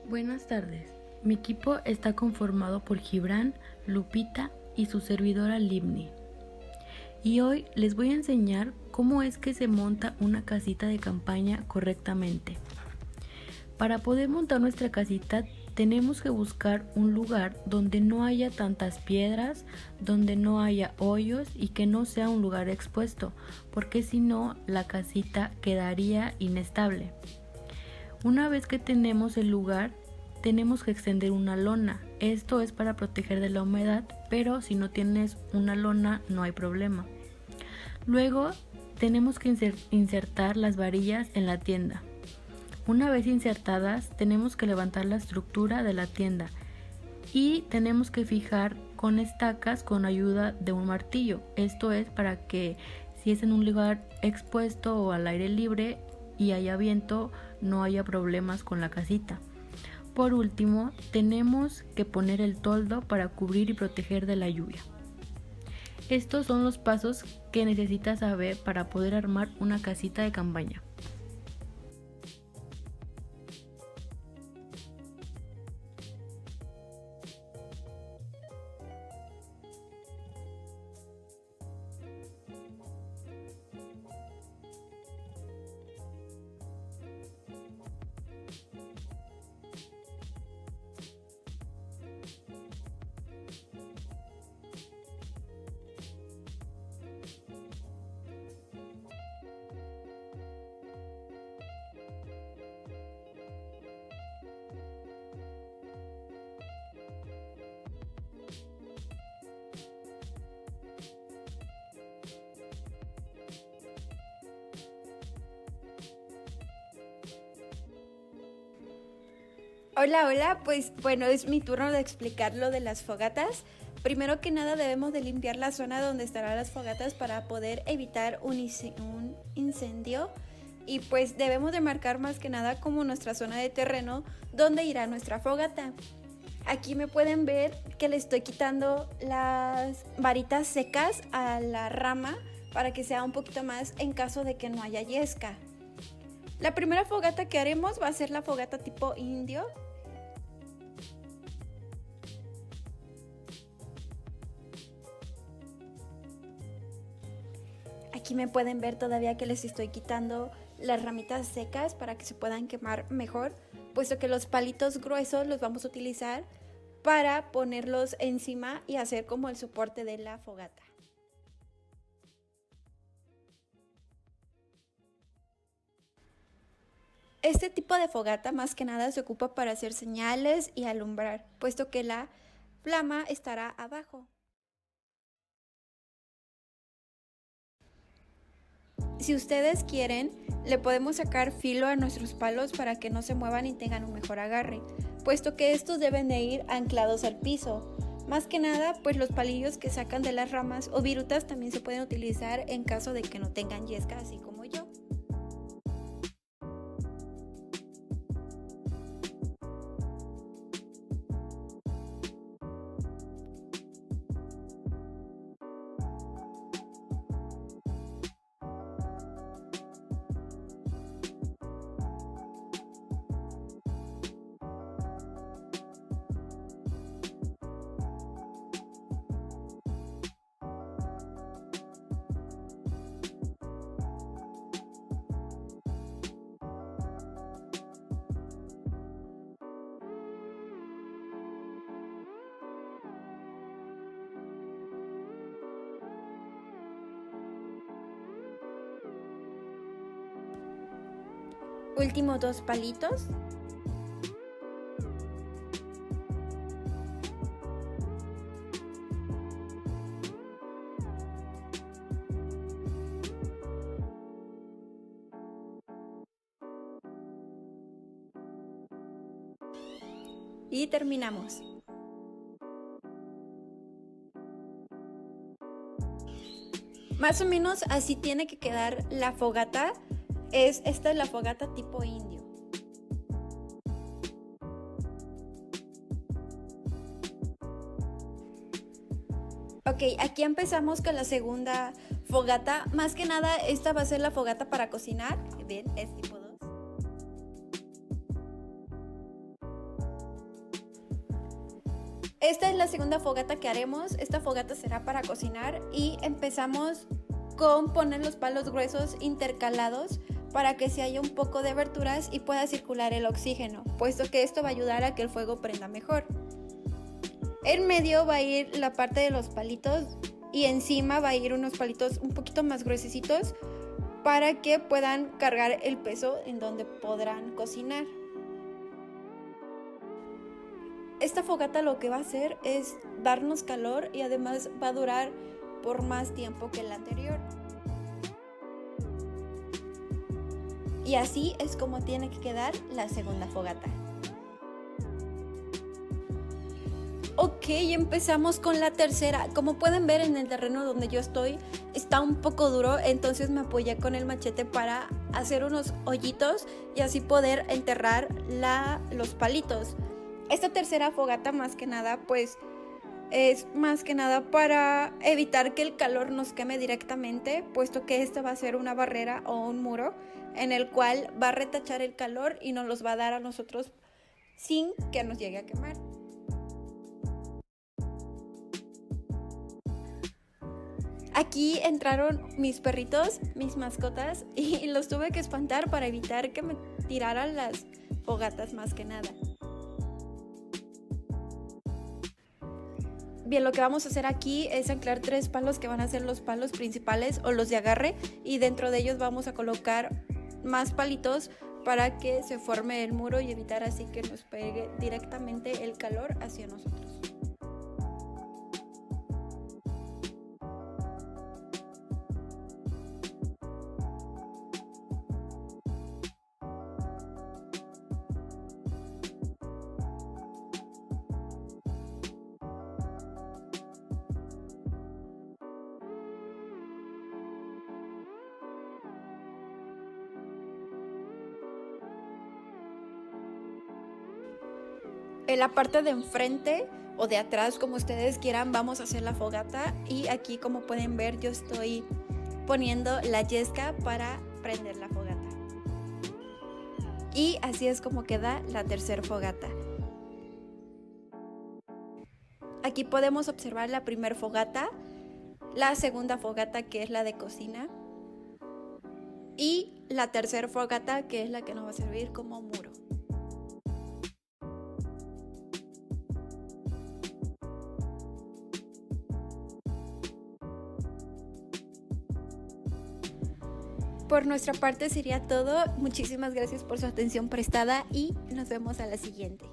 Buenas tardes. Mi equipo está conformado por Gibran, Lupita y su servidora Livni. Y hoy les voy a enseñar cómo es que se monta una casita de campaña correctamente. Para poder montar nuestra casita tenemos que buscar un lugar donde no haya tantas piedras, donde no haya hoyos y que no sea un lugar expuesto, porque si no la casita quedaría inestable. Una vez que tenemos el lugar, tenemos que extender una lona. Esto es para proteger de la humedad, pero si no tienes una lona no hay problema. Luego tenemos que insertar las varillas en la tienda. Una vez insertadas, tenemos que levantar la estructura de la tienda y tenemos que fijar con estacas con ayuda de un martillo. Esto es para que si es en un lugar expuesto o al aire libre y haya viento, no haya problemas con la casita. Por último, tenemos que poner el toldo para cubrir y proteger de la lluvia. Estos son los pasos que necesitas saber para poder armar una casita de campaña. Hola, pues bueno, es mi turno de explicar lo de las fogatas. Primero que nada debemos de limpiar la zona donde estarán las fogatas para poder evitar un incendio y pues debemos de marcar más que nada como nuestra zona de terreno donde irá nuestra fogata. Aquí me pueden ver que le estoy quitando las varitas secas a la rama para que sea un poquito más en caso de que no haya yesca. La primera fogata que haremos va a ser la fogata tipo indio. Aquí me pueden ver todavía que les estoy quitando las ramitas secas para que se puedan quemar mejor, puesto que los palitos gruesos los vamos a utilizar para ponerlos encima y hacer como el soporte de la fogata. Este tipo de fogata más que nada se ocupa para hacer señales y alumbrar, puesto que la flama estará abajo. Si ustedes quieren, le podemos sacar filo a nuestros palos para que no se muevan y tengan un mejor agarre, puesto que estos deben de ir anclados al piso. Más que nada, pues los palillos que sacan de las ramas o virutas también se pueden utilizar en caso de que no tengan yesca, así como yo. Últimos dos palitos. Y terminamos. Más o menos así tiene que quedar la fogata. Esta es la fogata tipo indio. Ok, aquí empezamos con la segunda fogata. Más que nada, esta va a ser la fogata para cocinar. Ven, es tipo 2. Esta es la segunda fogata que haremos. Esta fogata será para cocinar y empezamos con poner los palos gruesos intercalados para que se haya un poco de aberturas y pueda circular el oxígeno, puesto que esto va a ayudar a que el fuego prenda mejor. En medio va a ir la parte de los palitos y encima va a ir unos palitos un poquito más gruesecitos para que puedan cargar el peso en donde podrán cocinar. Esta fogata lo que va a hacer es darnos calor y además va a durar por más tiempo que la anterior. Y así es como tiene que quedar la segunda fogata. Ok, empezamos con la tercera. Como pueden ver, en el terreno donde yo estoy está un poco duro, entonces me apoyé con el machete para hacer unos hoyitos y así poder enterrar los palitos. Esta tercera fogata más que nada pues es más que nada para evitar que el calor nos queme directamente, puesto que esta va a ser una barrera o un muro en el cual va a retachar el calor y nos los va a dar a nosotros sin que nos llegue a quemar. Aquí entraron mis perritos, mis mascotas, y los tuve que espantar para evitar que me tiraran las fogatas más que nada. Bien, lo que vamos a hacer aquí es anclar 3 palos que van a ser los palos principales o los de agarre, y dentro de ellos vamos a colocar más palitos para que se forme el muro y evitar así que nos pegue directamente el calor hacia nosotros. En la parte de enfrente o de atrás, como ustedes quieran, vamos a hacer la fogata, y aquí, como pueden ver, yo estoy poniendo la yesca para prender la fogata. Y así es como queda la tercera fogata. Aquí podemos observar la primera fogata, la segunda fogata que es la de cocina y la tercera fogata que es la que nos va a servir como muro. Por nuestra parte sería todo. Muchísimas gracias por su atención prestada y nos vemos a la siguiente.